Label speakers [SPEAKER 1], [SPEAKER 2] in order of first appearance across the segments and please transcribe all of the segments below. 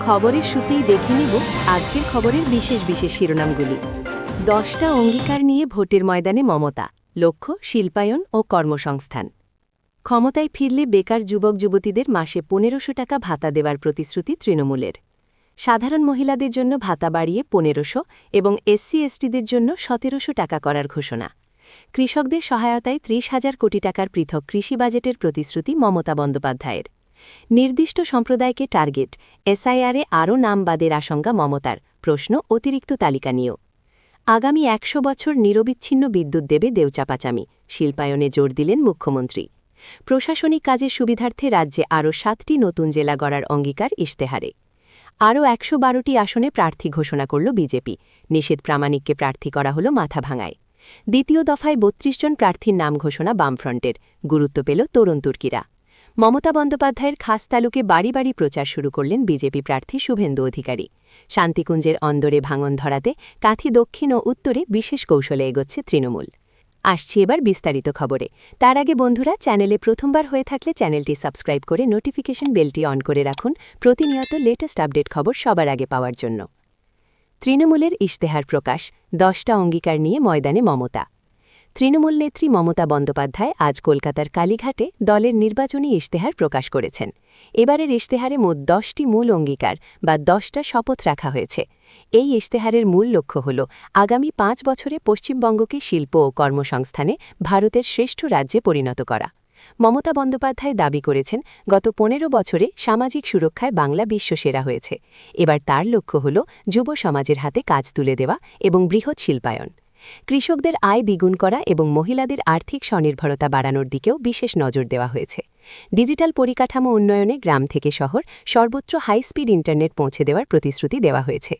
[SPEAKER 1] খবরের শুরুতেই দেখে নেব আজকের খবরের বিশেষ বিশেষ শিরোনামগুলি। 10টা অঙ্গীকার নিয়ে ভোটের ময়দানে মমতা, লক্ষ্য শিল্পায়ন ও কর্মসংস্থান। ক্ষমতায় ফিরলে বেকার যুবক যুবতীদের মাসে 1500 টাকা ভাতা দেওয়ার প্রতিশ্রুতি তৃণমূলের। সাধারণ মহিলাদের জন্য ভাতা বাড়িয়ে 1500 এবং SC/STদের জন্য 1700 টাকা করার ঘোষণা। কৃষকদের সহায়তায় 30,000 কোটি টাকার পৃথক কৃষি বাজেটের প্রতিশ্রুতি মমতা বন্দ্যোপাধ্যায়ের। নির্দিষ্ট সম্প্রদায়কে টার্গেট, SIR-এ আরও নাম বাদের আশঙ্কা মমতার, প্রশ্ন অতিরিক্ত তালিকা নিয়েও। আগামী 100 বছর নিরবিচ্ছিন্ন বিদ্যুৎ দেবে দেউচাপাচামি, শিল্পায়নে জোর দিলেন মুখ্যমন্ত্রী। প্রশাসনিক কাজের সুবিধার্থে রাজ্যে আরও 7টি নতুন জেলা গড়ার অঙ্গীকার ইশতেহারে। আরও 112টি আসনে প্রার্থী ঘোষণা করল বিজেপি, নিষেধ প্রামাণিককে প্রার্থী করা হল মাথাভাঙায়। দ্বিতীয় দফায় 32 জন প্রার্থীর নাম ঘোষণা বামফ্রন্টের, গুরুত্ব পেল তরুণ তুর্কিরা। মমতা বন্দ্যোপাধ্যায়ের খাস তালুকে বাড়ি বাড়ি প্রচার শুরু করলেন বিজেপি প্রার্থী শুভেন্দু অধিকারী। শান্তিকুঞ্জের অন্দরে ভাঙন ধরাতে কাঁথি দক্ষিণ ও উত্তরে বিশেষ কৌশলে এগোচ্ছে তৃণমূল। আসছি এবার বিস্তারিত খবরে। তার আগে বন্ধুরা, চ্যানেলে প্রথমবার হয়ে থাকলে চ্যানেলটি সাবস্ক্রাইব করে নোটিফিকেশন বেলটি অন করে রাখুন প্রতিনিয়ত লেটেস্ট আপডেট খবর সবার আগে পাওয়ার জন্য। তৃণমূলের ইশতেহার প্রকাশ, 10টা অঙ্গীকার নিয়ে ময়দানে মমতা। তৃণমূল নেত্রী মমতা বন্দ্যোপাধ্যায় আজ কলকাতার কালীঘাটে দলের নির্বাচনী ইশতেহার প্রকাশ করেছেন। এবারের ইশতেহারে মোট 10টি মূল অঙ্গীকার বা 10টা শপথ রাখা হয়েছে। এই ইশতেহারের মূল লক্ষ্য হল আগামী 5 বছরে পশ্চিমবঙ্গকে শিল্প ও কর্মসংস্থানে ভারতের শ্রেষ্ঠ রাজ্যে পরিণত করা। মমতা বন্দ্যোপাধ্যায় দাবি করেছেন, গত 15 বছরে সামাজিক সুরক্ষায় বাংলা বিশ্বসেরা হয়েছে। এবার তার লক্ষ্য হল যুব সমাজের হাতে কাজ তুলে দেওয়া এবং বৃহৎ শিল্পায়ন। কৃষকদের আয় দ্বিগুণ করা এবং মহিলাদের আর্থিক স্বনির্ভরতা বাড়ানোর দিকেও বিশেষ নজর দেওয়া হয়েছে। ডিজিটাল পরিকাঠামো উন্নয়নে গ্রাম থেকে শহর সর্বত্র হাই স্পিড ইন্টারনেট পৌঁছে দেওয়ার প্রতিশ্রুতি দেওয়া হয়েছে।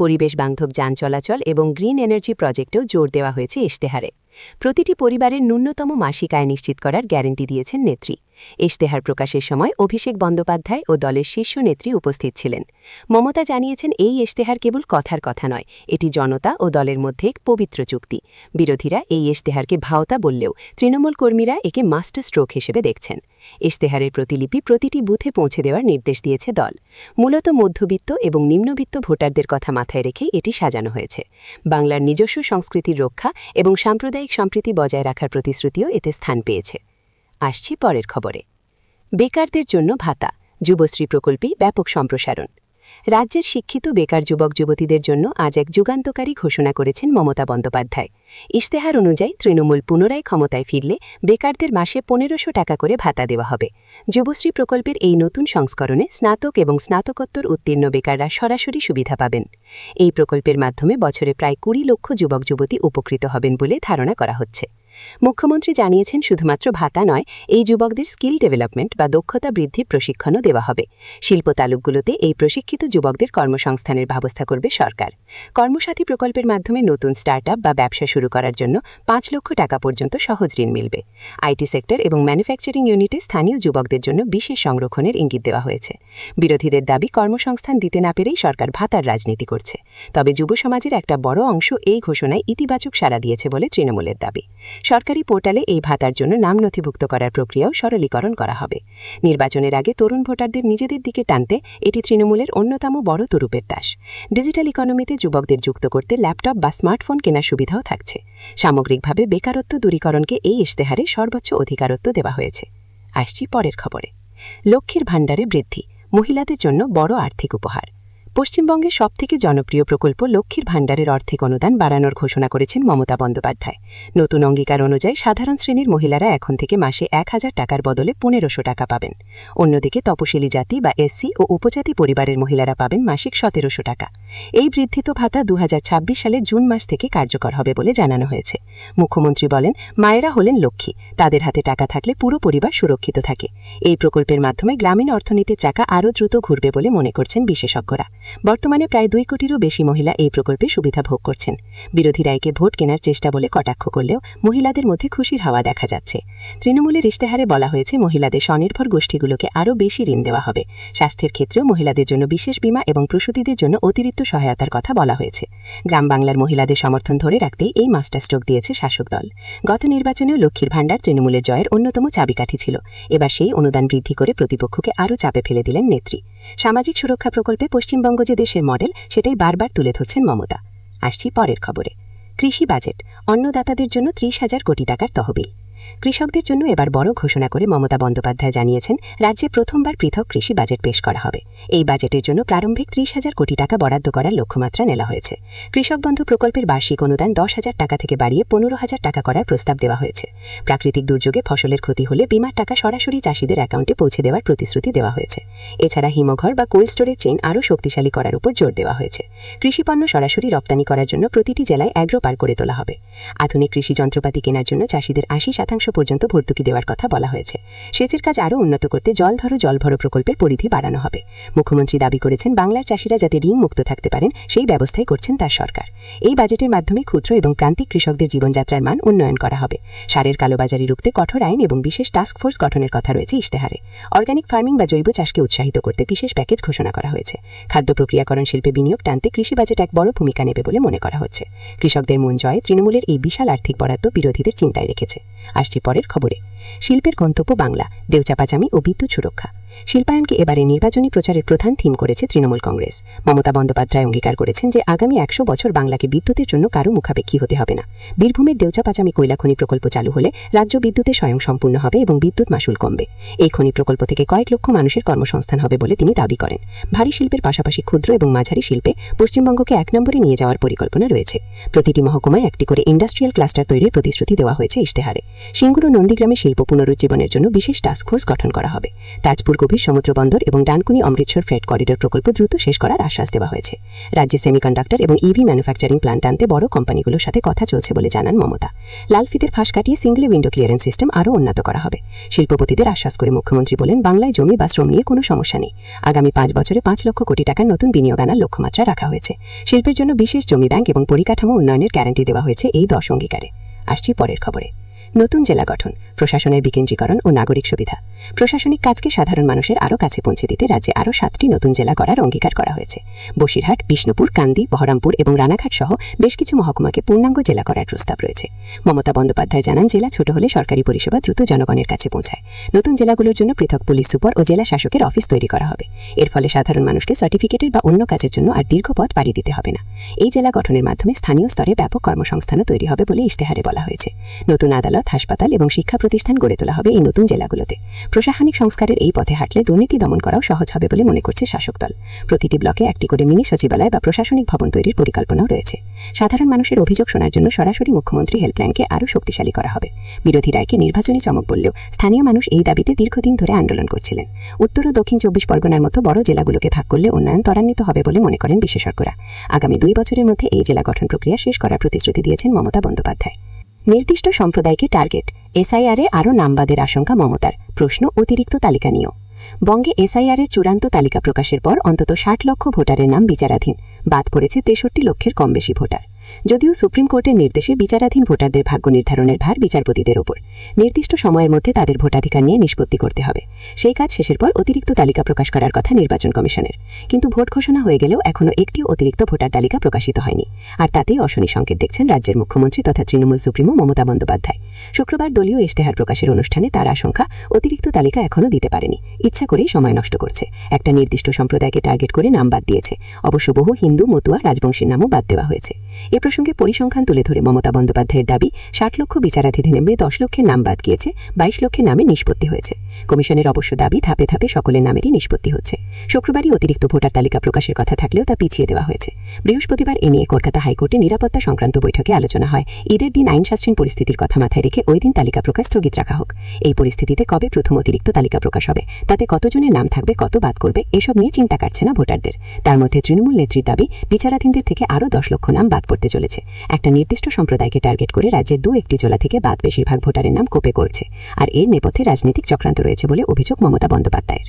[SPEAKER 1] পরিবেশ বান্ধব যান চলাচল এবং গ্রিন এনার্জি প্রজেক্টেও জোর দেওয়া হয়েছে ইশতেহারে। প্রতিটি পরিবারের ন্যূনতম মাসিক আয় নিশ্চিত করার গ্যারান্টি দিয়েছেন নেত্রী। ইশতেহার প্রকাশের সময় অভিষেক বন্দ্যোপাধ্যায় ও দলের শীর্ষ নেত্রী উপস্থিত ছিলেন। মমতা জানিয়েছেন, এই ইশতেহার কেবল কথার কথা নয়, এটি জনতা ও দলের মধ্যে এক পবিত্র চুক্তি। বিরোধীরা এই ইশতেহারকে ভাওতা বললেও তৃণমূল কর্মীরা একে মাস্টার স্ট্রোক হিসেবে দেখছেন। ইশতেহারের প্রতিলিপি প্রতিটি বুথে পৌঁছে দেওয়ার নির্দেশ দিয়েছে দল। মূলত মধ্যবিত্ত এবং নিম্নবিত্ত ভোটারদের কথা মাথায় রেখেই এটি সাজানো হয়েছে। বাংলার নিজস্ব সংস্কৃতির রক্ষা এবং সাম্প্রদায়িক সম্প্রীতি বজায় রাখার প্রতিশ্রুতিও এতে স্থান পেয়েছে। আসছি পরের খবরে। বেকারদের জন্য ভাতা, যুবশ্রী প্রকল্পে ব্যাপক সম্প্রসারণ। রাজ্যের শিক্ষিত বেকার যুবক যুবতীদের জন্য আজ এক যুগান্তকারী ঘোষণা করেছেন মমতা বন্দ্যোপাধ্যায়। ইশতেহার অনুযায়ী তৃণমূল পুনরায় ক্ষমতায় ফিরলে বেকারদের মাসে 1500 টাকা করে ভাতা দেওয়া হবে। যুবশ্রী প্রকল্পের এই নতুন সংস্করণে স্নাতক এবং স্নাতকোত্তর উত্তীর্ণ বেকাররা সরাসরি সুবিধা পাবেন। এই প্রকল্পের মাধ্যমে বছরে প্রায় 20 লক্ষ যুবক যুবতী উপকৃত হবেন বলে ধারণা করা হচ্ছে। মুখ্যমন্ত্রী জানিয়েছেন, শুধুমাত্র ভাতা নয়, এই যুবকদের স্কিল ডেভেলপমেন্ট বা দক্ষতা বৃদ্ধির প্রশিক্ষণও দেওয়া হবে। শিল্প তালুকগুলোতে এই প্রশিক্ষিত যুবকদের কর্মসংস্থানের ব্যবস্থা করবে সরকার। কর্মসাথী প্রকল্পের মাধ্যমে নতুন স্টার্টআপ বা ব্যবসা শুরু করার জন্য 5 লক্ষ টাকা পর্যন্ত সহজ ঋণ মিলবে। আইটি সেক্টর এবং ম্যানুফ্যাকচারিং ইউনিটে স্থানীয় যুবকদের জন্য বিশেষ সংরক্ষণের ইঙ্গিত দেওয়া হয়েছে। বিরোধীদের দাবি, কর্মসংস্থান দিতে না পেরেই সরকার ভাতার রাজনীতি করছে। তবে যুব সমাজের একটা বড় অংশ এই ঘোষণায় ইতিবাচক সাড়া দিয়েছে বলে তৃণমূলের দাবি। সরকারি পোর্টালে এই ভাতার জন্য নাম নথিভুক্ত করার প্রক্রিয়াও সরলীকরণ করা হবে। নির্বাচনের আগে তরুণ ভোটারদের নিজেদের দিকে টানতে এটি তৃণমূলের অন্যতম বড় তুরুপের দাস। ডিজিটাল ইকোনমিতে যুবকদের যুক্ত করতে ল্যাপটপ বা স্মার্টফোন কেনার সুবিধাও থাকছে। সামগ্রিকভাবে বেকারত্ব দূরীকরণকে এই ইশতেহারে সর্বোচ্চ অধিকারত্ব দেওয়া হয়েছে। আসছি পরের খবরে। লক্ষ্মীর ভাণ্ডারে বৃদ্ধি, মহিলাদের জন্য বড় আর্থিক উপহার। পশ্চিমবঙ্গের সবথেকে জনপ্রিয় প্রকল্প লক্ষ্মীর ভাণ্ডারের আর্থিক অনুদান বাড়ানোর ঘোষণা করেছেন মমতা বন্দ্যোপাধ্যায়। নতুন অঙ্গীকার অনুযায়ী সাধারণ শ্রেণীর মহিলারা এখন থেকে মাসে 1000 টাকার বদলে 1500 টাকা পাবেন। অন্যদিকে তপশিলি জাতি বা SC ও উপজাতি পরিবারের মহিলারা পাবেন মাসিক 1700 টাকা। এই বৃদ্ধিত ভাতা 2026 সালের জুন মাস থেকে কার্যকর হবে বলে জানানো হয়েছে। মুখ্যমন্ত্রী বলেন, মায়েরা হলেন লক্ষ্মী, তাদের হাতে টাকা থাকলে পুরো পরিবার সুরক্ষিত থাকে। এই প্রকল্পের মাধ্যমে গ্রামীণ অর্থনীতির চাকা আরও দ্রুত ঘুরবে বলে মনে করছেন বিশেষজ্ঞরা।
[SPEAKER 2] বর্তমানে প্রায় 2 কোটিরও বেশি মহিলা এই প্রকল্পে সুবিধা ভোগ করছেন। বিরোধীরা একে ভোট কেনার চেষ্টা বলে কটাক্ষ করলেও মহিলাদের মধ্যে খুশির হাওয়া দেখা যাচ্ছে। তৃণমূলের ইশতেহারে বলা হয়েছে মহিলাদের স্বনির্ভর গোষ্ঠীগুলোকে আরও বেশি ঋণ দেওয়া হবে। স্বাস্থ্যের ক্ষেত্রেও মহিলাদের জন্য বিশেষ বীমা এবং প্রসূতিদের জন্য অতিরিক্ত সহায়তার কথা বলা হয়েছে। গ্রাম বাংলার মহিলাদের সমর্থন ধরে রাখতেই এই মাস্টারস্ট্রোক দিয়েছে শাসক দল। গত নির্বাচনেও লক্ষ্মীর ভাণ্ডার তৃণমূলের জয়ের অন্যতম চাবিকাঠি ছিল। এবার সেই অনুদান বৃদ্ধি করে প্রতিপক্ষকে আরও চাপে ফেলে দিলেন নেত্রী। সামাজিক সুরক্ষা প্রকল্পে পশ্চিমবঙ্গ যে দেশের মডেল, সেটাই বারবার তুলে ধরছেন মমতা। আসছি পরের খবরে। কৃষি বাজেট, অন্নদাতাদের জন্য 30,000 কোটি টাকার তহবিল। কৃষকদের জন্য এবার বড় ঘোষণা করে মমতা বন্দ্যোপাধ্যায় জানিয়েছেন, রাজ্যে প্রথমবার পৃথক কৃষি বাজেট পেশ করা হবে। এই বাজেটের জন্য প্রারম্ভিক 30,000 কোটি টাকা বরাদ্দ করার লক্ষ্যমাত্রা নেওয়া হয়েছে। কৃষক বন্ধু প্রকল্পের বার্ষিক অনুদান 10,000 টাকা থেকে বাড়িয়ে 15,000 টাকা করার প্রস্তাব দেওয়া হয়েছে। প্রাকৃতিক দুর্যোগে ফসলের ক্ষতি হলে বিমার টাকা সরাসরি চাষিদের অ্যাকাউন্টে পৌঁছে দেওয়ার প্রতিশ্রুতি দেওয়া হয়েছে। এছাড়া হিমঘর বা কোল্ড স্টোরেজ চেইন আরও শক্তিশালী করার উপর জোর দেওয়া হয়েছে। কৃষিপণ্য সরাসরি রপ্তানি করার জন্য প্রতিটি জেলায় অ্যাগ্রো পার্ক করে তোলা হবে। আধুনিক কৃষি যন্ত্রপাতি কেনার জন্য চাষিদের 80% পর্যন্ত ভর্তুকি দেওয়ার কথা বলা হয়েছে। সেচের কাজ আরও উন্নত করতে জল ভরো প্রকল্পের পরিধি বাড়ানো হবে। মুখ্যমন্ত্রী দাবি করেছেন, বাংলার চাষিরা যাতে ঋণ মুক্ত থাকতে পারেন সেই ব্যবস্থাই করছেন তার সরকার। এই বাজেটের মাধ্যমে ক্ষুদ্র এবং প্রান্তিক কৃষকদের জীবনযাত্রার মান উন্নয়ন করা হবে। সারের কালোবাজারি রুখতে কঠোর আইন এবং বিশেষ টাস্ক ফোর্স গঠনের কথা রয়েছে ইশতেহারে। অর্গানিক ফার্মিং বা জৈব চাষকে উৎসাহিত করতে বিশেষ প্যাকেজ ঘোষণা করা হয়েছে। খাদ্য প্রক্রিয়াকরণ শিল্পে বিনিয়োগ টানতে কৃষি বাজেট এক বড় ভূমিকা নেবে বলে মনে করা হচ্ছে। কৃষকদের মন জয়ে তৃণমূলের এই বিশাল আর্থিক বরাদ্দ বিরোধীদের চিন্তায় রেখেছে। আসছি পরের খবরে। শিল্পের গন্তব্য বাংলা, দেউচাপাচামি ও বিদ্যুৎ সুরক্ষা। শিল্পায়নকে এবারে নির্বাচনী প্রচারের প্রধান থিম করেছে তৃণমূল কংগ্রেস। মমতা বন্দ্যোপাধ্যায় অঙ্গীকার করেছেন যে আগামী 100 বছর বাংলাকে বিদ্যুতের জন্য কারো মুখাপেক্ষী হতে হবে না। বীরভূমের দেউচাপাচামি কয়লা খনি প্রকল্প চালু হলে রাজ্য বিদ্যুতে স্বয়ংসম্পূর্ণ হবে এবং বিদ্যুৎ মাশুল কমবে। এই খনি প্রকল্প থেকে কয়েক লক্ষ মানুষের কর্মসংস্থান হবে বলে তিনি দাবি করেন। ভারী শিল্পের পাশাপাশি ক্ষুদ্র এবং মাঝারি শিল্পে পশ্চিমবঙ্গকে 1 নম্বরে নিয়ে যাওয়ার পরিকল্পনা রয়েছে। প্রতিটি মহকুমায় একটি করে ইন্ডাস্ট্রিয়াল ক্লাস্টার তৈরির প্রতিশ্রুতি দেওয়া হয়েছে ইশতেহারে। সিঙ্গুর ও নন্দীগ্রামে শিল্প পুনরুজ্জীবনের জন্য বিশেষ টাস্ক ফোর্স গঠন করা হবে। তাজপুর গভীর সমুদ্র বন্দর এবং ডানকুনি অমৃতসর ফ্রেট করিডোর প্রকল্প দ্রুত শেষ করার আশ্বাস দেওয়া হয়েছে। রাজ্যে সেমিকন্ডাক্টর এবং ইভি ম্যানুফ্যাকচারিং প্ল্যান্ট আনতে বড় কোম্পানিগুলোর সাথে কথা চলছে বলে জানান মমতা। লাল ফিতের ফাঁস কাটিয়ে সিঙ্গল উইন্ডো ক্লিয়ারেন্স সিস্টেম আরও উন্নত করা হবে। শিল্পপতিদের আশ্বাস করে মুখ্যমন্ত্রী বলেন, বাংলায় জমি বা শ্রম নিয়ে কোনো সমস্যা নেই। আগামী 5 বছরে 5 লক্ষ কোটি টাকার নতুন বিনিয়োগ আনার লক্ষ্যমাত্রা রাখা হয়েছে। শিল্পের জন্য বিশেষ জমি ব্যাংক এবং পরিকাঠামো উন্নয়নের গ্যারান্টি দেওয়া হয়েছে এই 10 অঙ্গীকারে। আসছি পরের খবরে। নতুন জেলা গঠন, প্রশাসনের বিকেন্দ্রীকরণ ও নাগরিক সুবিধা। প্রশাসনিক কাজকে সাধারণ মানুষের আরও কাছে পৌঁছে দিতে রাজ্যে আরও 7টি নতুন জেলা গড়ার অঙ্গীকার করা হয়েছে। বসিরহাট, বিষ্ণুপুর, কান্দি, বহরমপুর এবং রানাঘাট সহ বেশ কিছু মহকুমাকে পূর্ণাঙ্গ জেলা করার প্রস্তাব রয়েছে। মমতা বন্দ্যোপাধ্যায় জানান, জেলা ছোট হলে সরকারি পরিষেবা দ্রুত জনগণের কাছে পৌঁছায়। নতুন জেলাগুলোর জন্য পৃথক পুলিশ সুপার ও জেলা শাসকের অফিস তৈরি করা হবে। এর ফলে সাধারণ মানুষকে সার্টিফিকেটের বা অন্য কাজের জন্য আর দীর্ঘ পথ পাড়ি দিতে হবে না। এই জেলা গঠনের মাধ্যমে স্থানীয় স্তরে ব্যাপক কর্মসংস্থানও তৈরি হবে বলে ইশতেহারে বলা হয়েছে। নতুন আদালত, হাসপাতাল এবং শিক্ষা প্রতিষ্ঠান গড়ে তোলা হবে এই নতুন জেলাগুলোতে। প্রশাসনিক সংস্কারের এই পথে হাঁটলে দুর্নীতি দমন করাও সহজ হবে বলে মনে করছে শাসক দল। প্রতিটি ব্লকে একটি করে মিনি সচিবালয় বা প্রশাসনিক ভবন তৈরির পরিকল্পনাও রয়েছে। সাধারণ মানুষের অভিযোগ শোনার জন্য সরাসরি মুখ্যমন্ত্রী হেল্পলাইনকে আরও শক্তিশালী করা হবে। বিরোধী রায়কে নির্বাচনী চমক বললেও স্থানীয় মানুষ এই দাবিতে দীর্ঘদিন ধরে আন্দোলন করছিলেন। উত্তর ও দক্ষিণ 24 পরগনার মতো বড় জেলাগুলোকে ভাগ করলে উন্নয়ন ত্বরান্বিত হবে বলে মনে করেন বিশেষজ্ঞরা। আগামী 2 বছরের মধ্যে এই জেলা গঠন প্রক্রিয়া শেষ করার প্রতিশ্রুতি দিয়েছেন মমতা বন্দ্যোপাধ্যায়। নির্দিষ্ট সম্প্রদায়কে টার্গেট, এসআইআরে আরও নামবাদের আশঙ্কা মমতার। প্রশ্ন, অতিরিক্ত তালিকা নিয়েও। বঙ্গে এসআইআরের চূড়ান্ত তালিকা প্রকাশের পর অন্তত 60 লক্ষ ভোটারের নাম বিচারাধীন। বাদ পড়েছে 63 লক্ষের কম বেশি ভোটার। যদিও সুপ্রিম কোর্টের নির্দেশে বিচারাধীন ভোটারদের ভাগ্য নির্ধারণের ভার বিচারপতিদের ওপর। নির্দিষ্ট সময়ের মধ্যে তাদের ভোটাধিকার নিয়ে নিষ্পত্তি করতে হবে। সেই কাজ শেষের পর অতিরিক্ত তালিকা প্রকাশ করার কথা নির্বাচন কমিশনের। কিন্তু ভোট ঘোষণা হয়ে গেলেও এখনও একটিও অতিরিক্ত ভোটার তালিকা প্রকাশিত হয়নি। আর তাতেই অশনি সংকেত দেখছেন রাজ্যের মুখ্যমন্ত্রী তথা তৃণমূল সুপ্রিমো মমতা বন্দ্যোপাধ্যায়। শুক্রবার দলীয় ইশতেহার প্রকাশের অনুষ্ঠানে তার আশঙ্কা, অতিরিক্ত তালিকা এখনও দিতে পারেনি, ইচ্ছা করেই সময় নষ্ট করছে। একটা নির্দিষ্ট সম্প্রদায়কে টার্গেট করে নাম বাদ দিয়েছে। অবশ্য বহু হিন্দু, মতুয়া, রাজবংশীর নামও বাদ দেওয়া হয়েছে। এ প্রসঙ্গে পরিসংখ্যান তুলে ধরে মমতা বন্দ্যোপাধ্যায়ের দাবি, 60 লক্ষ বিচারাধীনে নেমে 10 লক্ষের নাম বাদ গিয়েছে, 22 লক্ষের নামে নিষ্পত্তি হয়েছে। কমিশনের অবশ্য দাবি, ধাপে ধাপে সকলের নামেরই নিষ্পত্তি হচ্ছে। শুক্রবারই অতিরিক্ত ভোটার তালিকা প্রকাশের কথা থাকলেও তা পিছিয়ে দেওয়া হয়েছে। বৃহস্পতিবার এ নিয়ে কলকাতা হাইকোর্টে নিরাপত্তা সংক্রান্ত বৈঠকে আলোচনা হয়। ঈদের দিন আইন শাসন পরিস্থিতির কথা মাথায় রেখে ওই দিন তালিকা প্রকাশ স্থগিত রাখা হোক। এই পরিস্থিতিতে কবে প্রথম অতিরিক্ত তালিকা প্রকাশ হবে, তাতে কতজনের নাম থাকবে, কত বাদ করবে, এসব নিয়ে চিন্তা কাটছে না ভোটারদের। তার মধ্যে তৃণমূল নেত্রীর দাবি, বিচারাধীনদের থেকে আরও 10 লক্ষ নাম বাদ পড়তে চলেছে। একটা নির্দিষ্ট সম্প্রদায়কে টার্গেট করে রাজ্যের 2-1টি জেলা থেকে বাদ বেশিরভাগ ভোটারের নাম কোপে করছে। আর এর নেপথ্যে রাজনৈতিক চক্রান্ত রয়েছে বলে অভিযোগ মমতা বন্দ্যোপাধ্যায়ের।